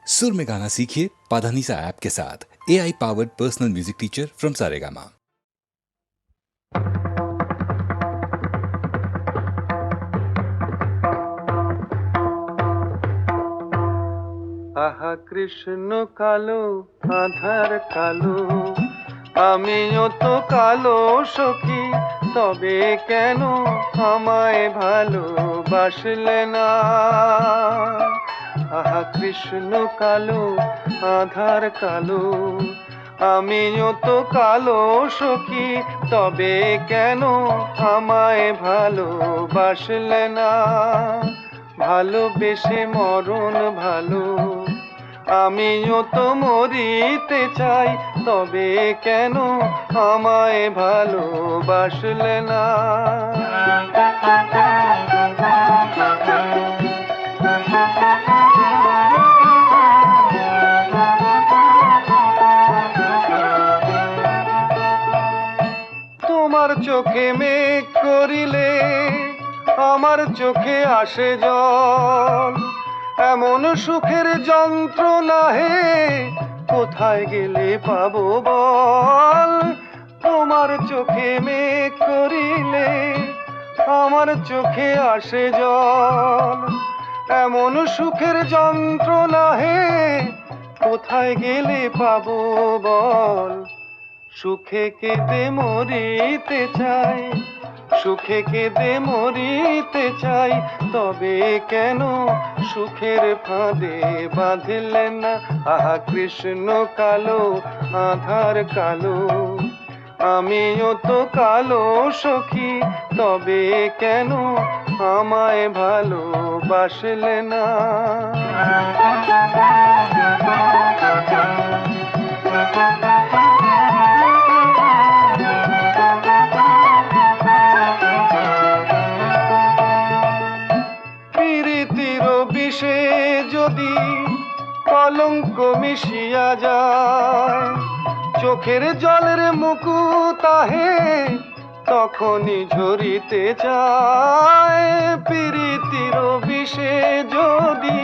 सुर में गाना सीखिए पाधानीसा ऐप के साथ। AI powered personal music teacher from Saregama. আহা কৃষ্ণ কালো আধার কালো, আমিও তো কালো সখী, তবে কেন আমায় ভালোবাসলে না? আহা কৃষ্ণ কালো আধার কালো, আমিও তো কালো সখী, তবে কেন আমায় ভালোবাসলে না? ভালোবেসে মরণ ভালো, আমিও তো মরিতে চাই, তবে কেন আমায় ভালোবাসলে না? তোমার চোখে মেঘ করিলে আমার চোখে আসে জল, এমন সুখের যন্ত্রণা হে কোথায় গেলে পাবো বল? তোমার চোখে মেঘ করিলে আমার চোখে আসে জল, এমন সুখের যন্ত্রণা হে কোথায় গেলে পাবো বল? সুখে কেঁদে মরিতে চাই, সুখে কেঁদে মরিতে চাই, তবে কেন সুখের ফাঁদে বাঁধলেন না? আহা কৃষ্ণ কালো আধার কালো, আমিও তো কালো সখী, তবে কেন আমায় ভালোবাসলে না? বিষে যদি কলঙ্ক মিশিয়া যায়, চোখের জলের মুকুট আহে তখনই ঝরিতে চায়। প্রীতির বিষে যদি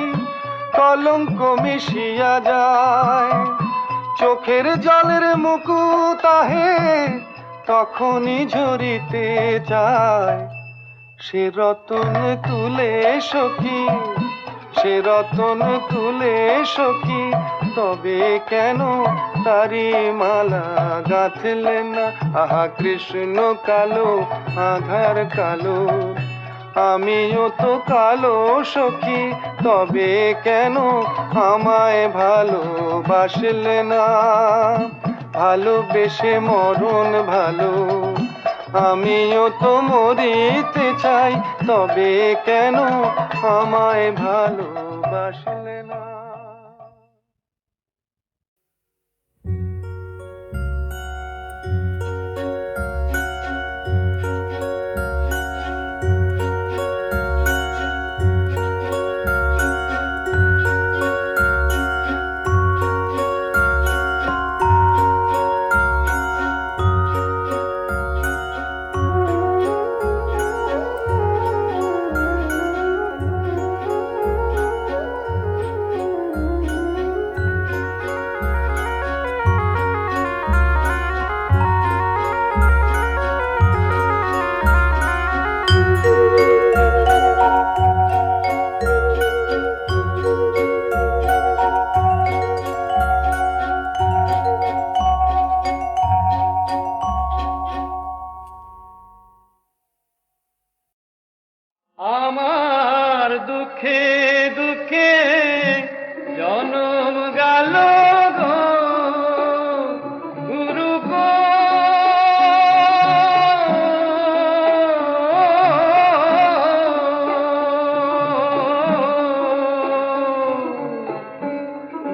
কলঙ্ক মিশিয়া যায়, চোখের জলের মুকুট আহে তখনই ঝরিতে চায়। সে রতন তুলে সখী, সে রতন তুলে সখী, তবে কেন তারি মালা গাঁথলে না? আহা কৃষ্ণ কালো আধার কালো, আমিও তো কালো সখী, তবে কেন আমায় ভালোবাসলে না? ভালোবেসে মরণ ভালো, আমিও তো মরিতে চাই, তবে কেন আমায় ভালোবাসলে না? আমার দুঃখে দুঃখে জনম গেল গো গুরু গো,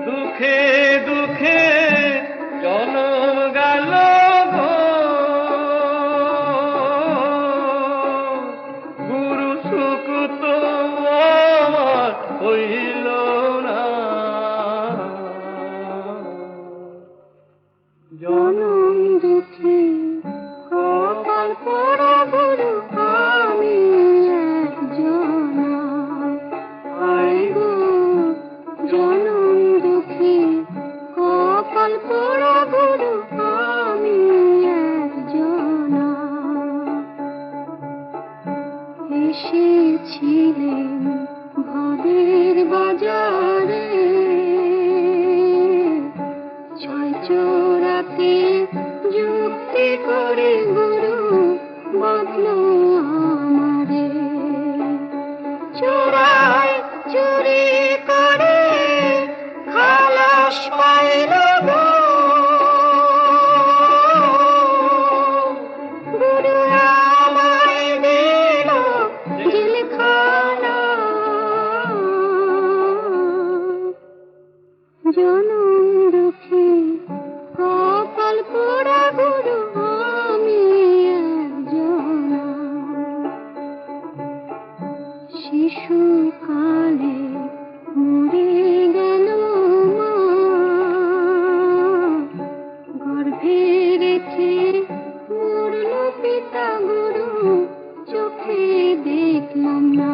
দুঃখে দুঃখে জনম গেল গো, গুরু সুখ তো আমার হইল না। জনম দুঃখে কপাল পোড়া গুরু আমি একজনা, আয় গো জনম জনম দুঃখে কপাল পোড়া গুরু আমি একজনা। শিশুকালে মরে গেল মা, গর্ভে রেখে মরল পিতা গুরু, চোখে দেখলাম না।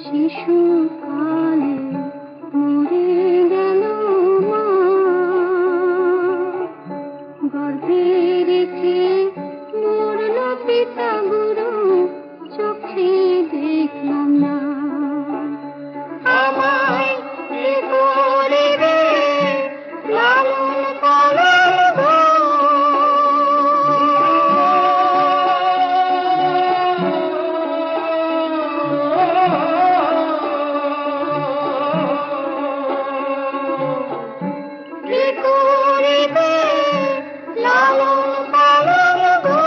শিশুকালে মরে গেল মা, গর্ভে রেখে মরল পিতা গুরু, চোখে দেখলাম না। আমায় কি করিবে লালন পালন গো, কি করিবে লালন পালন গো,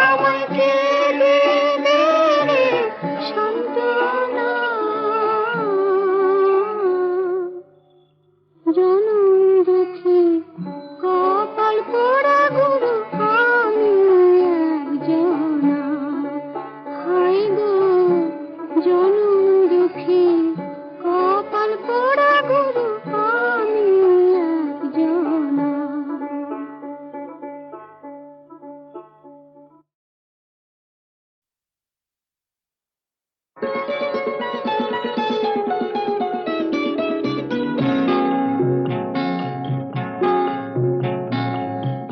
আমায় কে দেবে রে সান্ত্বনা। জনম দুঃখে কপাল পোড়া গুরু আমি একজনা। হায় গো জনম দুঃখে কপাল পোড়া গুরু আমি একজনা।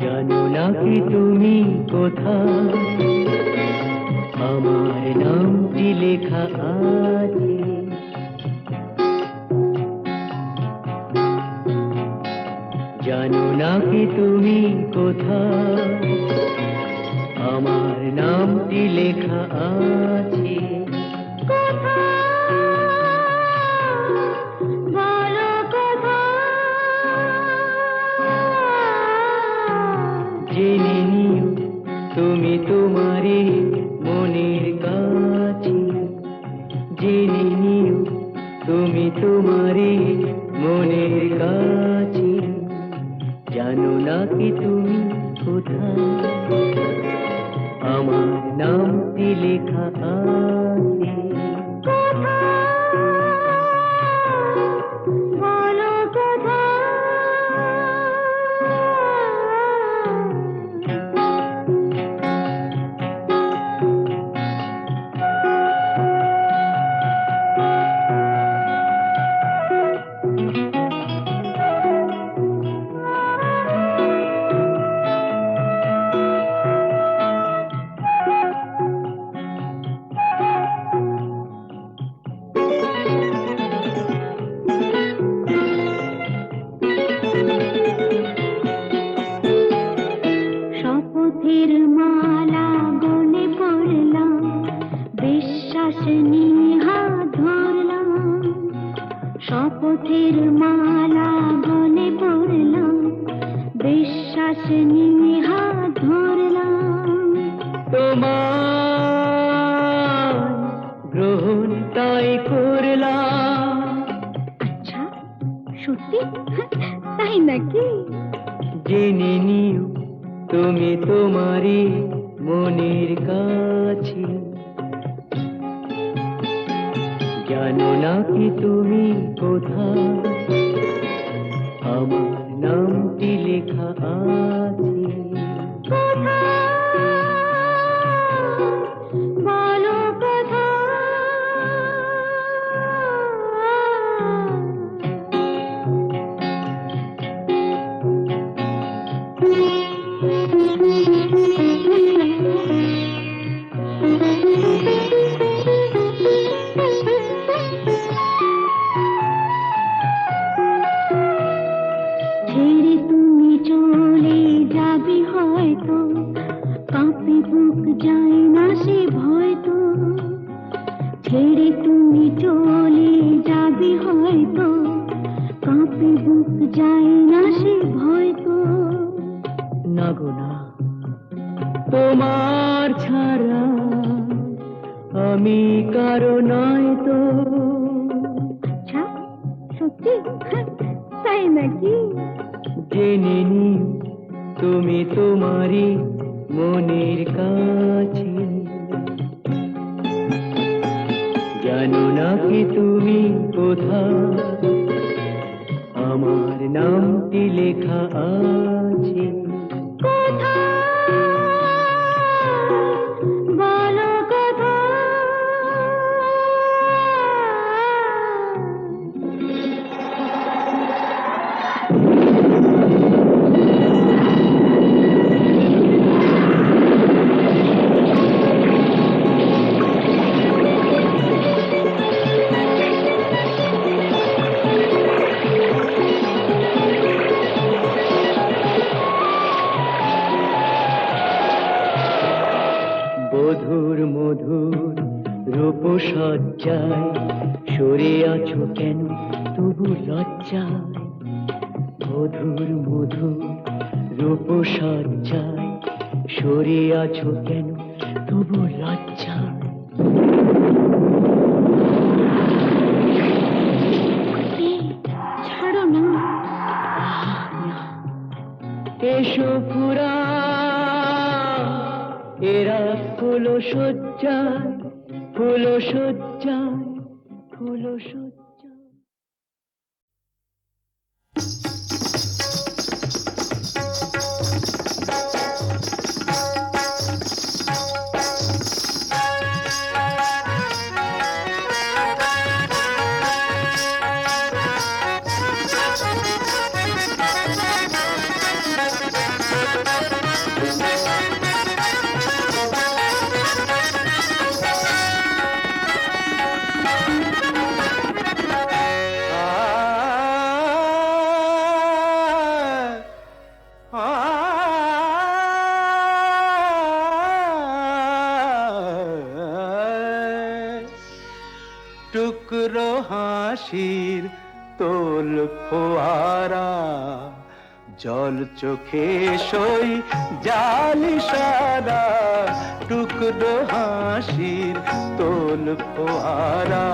জানো না কি তুমি কোথায়, আমার নামটি লেখা আছে। জানো না কি তুমি কোথায়, আমার নামটি লেখা আছে। বলো কোথায়, জেনে নিও তুমি তোমারই মনের কাছে। জেনে নিও তুমি তোমারই মনের কাছে। জানো না কি তুমি কোথায়, আমার নামটি লেখা আছে। বলো কোথায়, শপথের মালা গলে পড়লাম, বিশ্বাস নিয়ে হাত ধরলাম। শপথের মালা গলে পড়লাম, বিশ্বাস নিয়ে হাত ধরলাম। তোমার গ্রহণ তাই করলাম। আচ্ছা সত্যি? তাই নাকি? জেনে নিও তুমি তোমারই মনের কাছে। জানো না কি তুমি কোথায়, আমার নামটি লেখা আছে। বলো কোথায়, ছেড়ে তুমি চলে যাবে হয়তো, কাঁপে বুক যায় না সে ভয় তো। ছেড়ে তুমি চলে যাবে হয়তো, কাঁপে বুক যায় না সে ভয় তো। না গো না, তোমার ছাড়া আমি কারো নয় তো। আচ্ছা, সত্যি? তাই নাকি? জেনে নিও তুমি তোমারই মনের কাছে। জানো না কি তুমি কোথায় আমার নামটি লেখা আছে। বলো কথা। বধুর মধুর রূপসজ্জায় সরে আছো কেন তবু লজ্জায়। বধুর মধুর রূপসজ্জায় সরে আছো কেন তবু লজ্জায়। ছাড়ো না। এসো পুরা এরা ফুলো সজ্জায়, ফুলো সজ্জায়, ফুলো সজ্জায়। টুকরো হাসির তোল ফোয়ারা, জল চোখে সই জালি সারা। টুকরো হাসির তোল ফোয়ারা,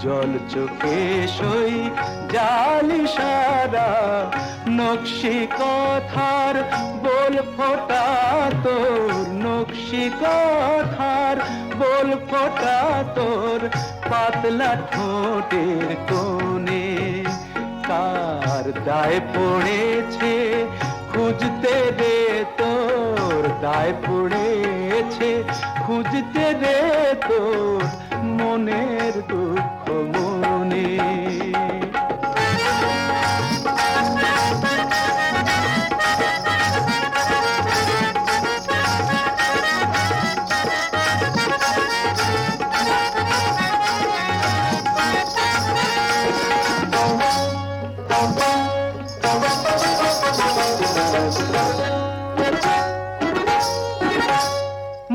জল চোখে সই জালি সারা। নকশি কথার বল ফোটা তোর, নকশি কথার বল ফোটা তোর। পাতলা ঠোঁটের কোণে কার দায় পড়েছে খুঁজতে রে তোর, দায় পড়েছে খুঁজতে রে তোর মনের দুঃখ মনে।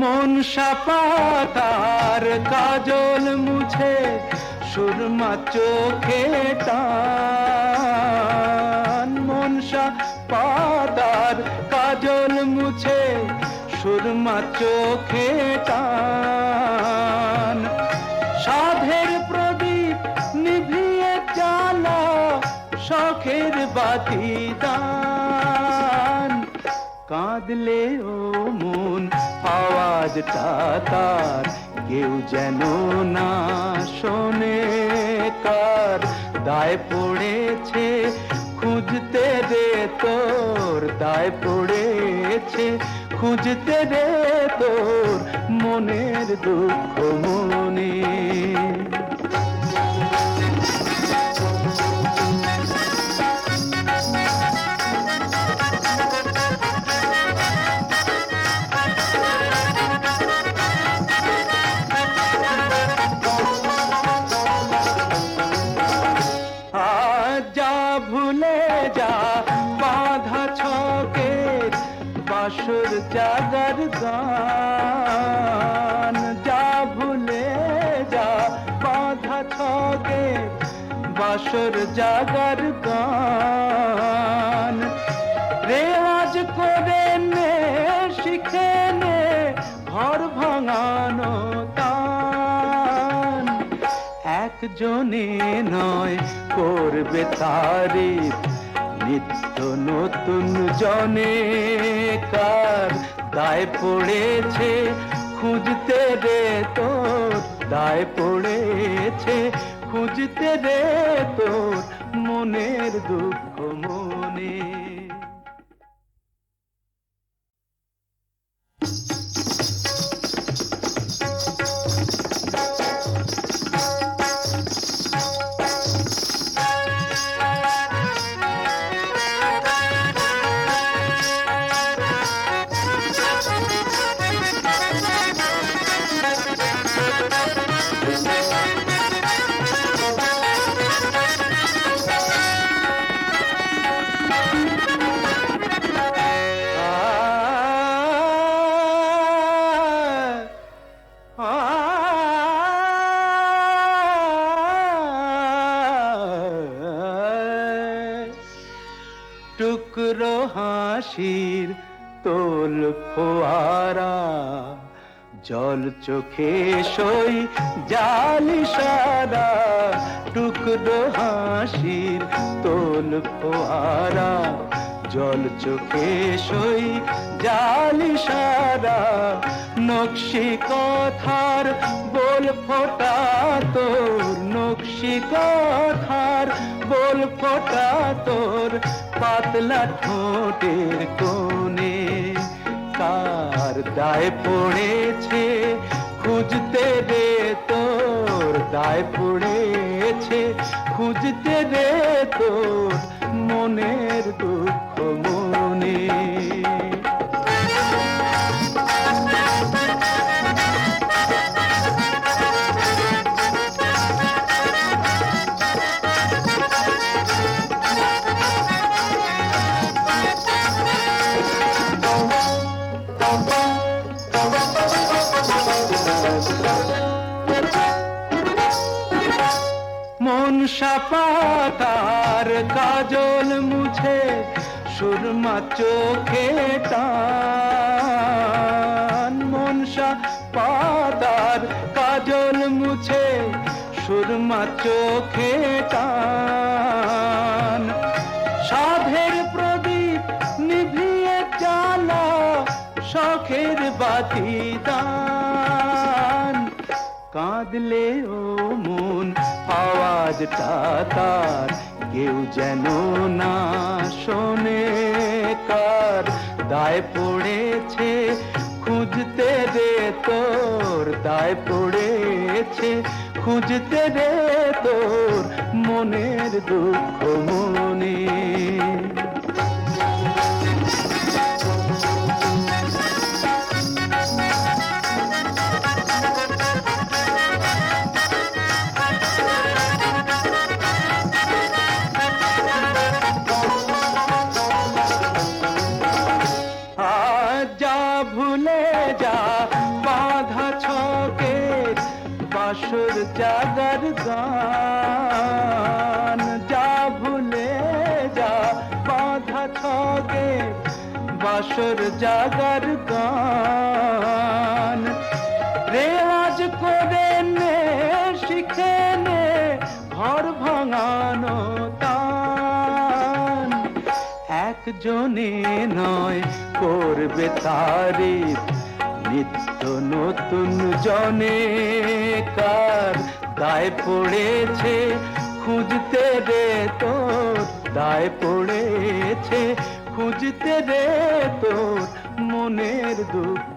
মনসা পাতার কাজল মুছে সুরমা চোখে টান। মনসা পাতার কাজল মুছে সুরমা চোখে টান। সাধের প্রদীপ নিভিয়ে জ্বালা শখের বাতি দান। কাঁদলে ও মন আওয়াজটা তার কেউ যেন না শোনে কার। দায় পড়েছে খুঁজতে রে তোর, দায় পড়েছে খুঁজতে রে তোর মনের দুঃখ মনে। বাসর জাগার গান, যা ভুলে যা বাঁধা ছকে বাসর জাগার গান। রেওয়াজ করে নে শিখে নে ঘর ভাঙানো তান। একজনে নয় করবে তারিফ নিত্য নতুন জনে কার দায় পড়েছে খুঁজতে রে তোর দায় পড়েছে খুঁজতে রে তোর মনের দুঃখ মনে টুকরো হাসির তোল ফোয়ারা জল চোখে সই জালি সারা টুকরো হাসির তোল ফোয়ারা জল চোখে সই জালি সারা নকশি কথার বল ফোটা তোর নকশি কথার বল ফোটা তোর পাতলা ঠোঁটের কোণে কার দায় পড়েছে খুঁজতে রে তোর দায় পড়েছে খুঁজতে রে তোর মনের দুঃখ মনে মনসা পাতার কাজল মুছে সুরমা চোখে টান মনসা পাতার কাজল মুছে সুরমা চোখে টান সাধের প্রদীপ নিভিয়ে জ্বালা শখের বাতি দান কাঁদলে ও মন আওয়াজটা তার কেউ যেন না শোনে কার দায় পড়েছে খুঁজতে রে তোর দায় পড়েছে খুঁজতে রে তোর মনের দুঃখ মনে বাসর জাগার গান যা ভুলে যা বাঁধা ছগে বাসর জাগার গান রেওয়াজ করে নে শিখে নে ঘর ভাঙানো তান একজনে নয় করবে তারিফ নিত্য নতুন জনে কার দায় পড়েছে খুঁজতে রে তোর দায় পড়েছে খুঁজতে রে তোর মনের দুঃখ